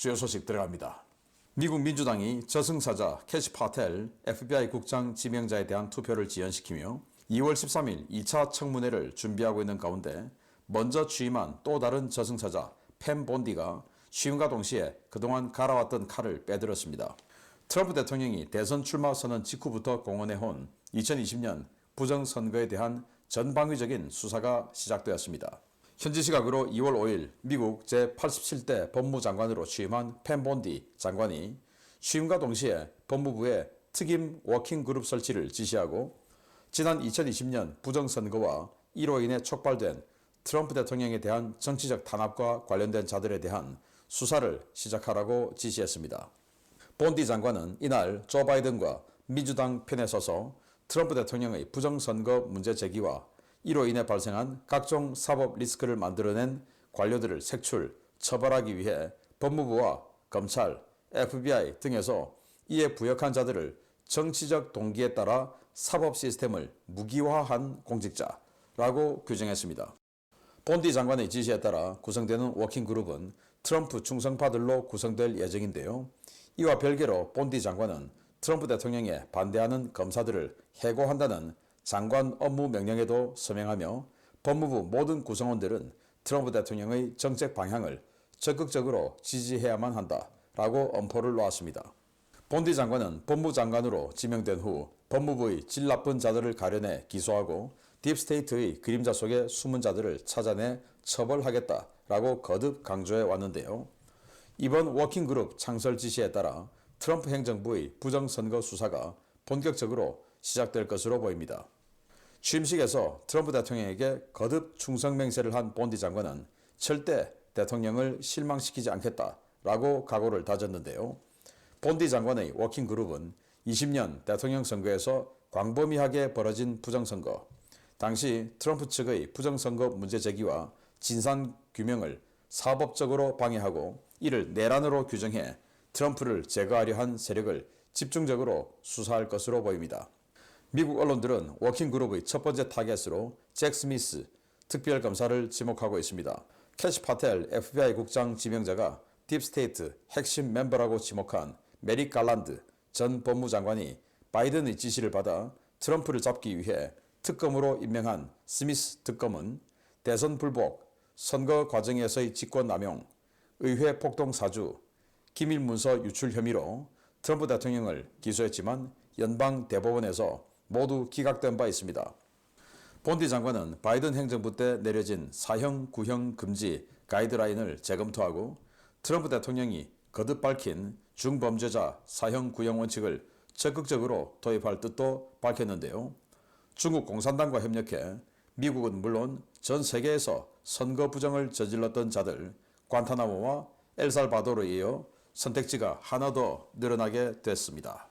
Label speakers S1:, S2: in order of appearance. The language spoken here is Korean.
S1: 주요 소식 들어갑니다. 미국 민주당이 저승사자 캐시 파텔 FBI 국장 지명자에 대한 투표를 지연시키며 2월 13일 2차 청문회를 준비하고 있는 가운데 먼저 취임한 또 다른 저승사자 팸 본디가 취임과 동시에 그동안 갈아왔던 칼을 빼들었습니다. 트럼프 대통령이 대선 출마 선언 직후부터 공언해온 2020년 부정선거에 대한 전방위적인 수사가 시작되었습니다. 현지 시각으로 2월 5일 미국 제87대 법무장관으로 취임한 팸 본디 장관이 취임과 동시에 법무부에 특임 워킹그룹 설치를 지시하고 지난 2020년 부정선거와 이로 인해 촉발된 트럼프 대통령에 대한 정치적 탄압과 관련된 자들에 대한 수사를 시작하라고 지시했습니다. 본디 장관은 이날 조 바이든과 민주당 편에 서서 트럼프 대통령의 부정선거 문제 제기와 이로 인해 발생한 각종 사법 리스크를 만들어낸 관료들을 색출, 처벌하기 위해 법무부와 검찰, FBI 등에서 이에 부역한 자들을 정치적 동기에 따라 사법 시스템을 무기화한 공직자라고 규정했습니다. 본디 장관의 지시에 따라 구성되는 워킹그룹은 트럼프 충성파들로 구성될 예정인데요. 이와 별개로 본디 장관은 트럼프 대통령에 반대하는 검사들을 해고한다는 장관 업무 명령에도 서명하며 법무부 모든 구성원들은 트럼프 대통령의 정책 방향을 적극적으로 지지해야만 한다라고 엄포를 놓았습니다. 본디 장관은 법무장관으로 지명된 후 법무부의 질 나쁜 자들을 가려내 기소하고 딥스테이트의 그림자 속의 숨은 자들을 찾아내 처벌하겠다라고 거듭 강조해 왔는데요. 이번 워킹그룹 창설 지시에 따라 트럼프 행정부의 부정선거 수사가 본격적으로 시작될 것으로 보입니다. 취임식에서 트럼프 대통령에게 거듭 충성맹세를 한 본디 장관은 절대 대통령을 실망시키지 않겠다라고 각오를 다졌는데요. 본디 장관의 워킹그룹은 20년 대통령 선거에서 광범위하게 벌어진 부정선거, 당시 트럼프 측의 부정선거 문제 제기와 진상규명을 사법적으로 방해하고 이를 내란으로 규정해 트럼프를 제거하려 한 세력을 집중적으로 수사할 것으로 보입니다. 미국 언론들은 워킹그룹의 첫 번째 타겟으로 잭 스미스 특별검사를 지목하고 있습니다. 캐시 파텔 FBI 국장 지명자가 딥스테이트 핵심 멤버라고 지목한 메릭 갈란드 전 법무장관이 바이든의 지시를 받아 트럼프를 잡기 위해 특검으로 임명한 스미스 특검은 대선 불복, 선거 과정에서의 직권남용, 의회 폭동 사주, 기밀 문서 유출 혐의로 트럼프 대통령을 기소했지만 연방 대법원에서 모두 기각된 바 있습니다. 본디 장관은 바이든 행정부 때 내려진 사형 구형 금지 가이드라인을 재검토하고 트럼프 대통령이 거듭 밝힌 중범죄자 사형 구형 원칙을 적극적으로 도입할 뜻도 밝혔는데요. 중국 공산당과 협력해 미국은 물론 전 세계에서 선거 부정을 저질렀던 자들 관타나모와 엘살바도르에 이어 선택지가 하나 더 늘어나게 됐습니다.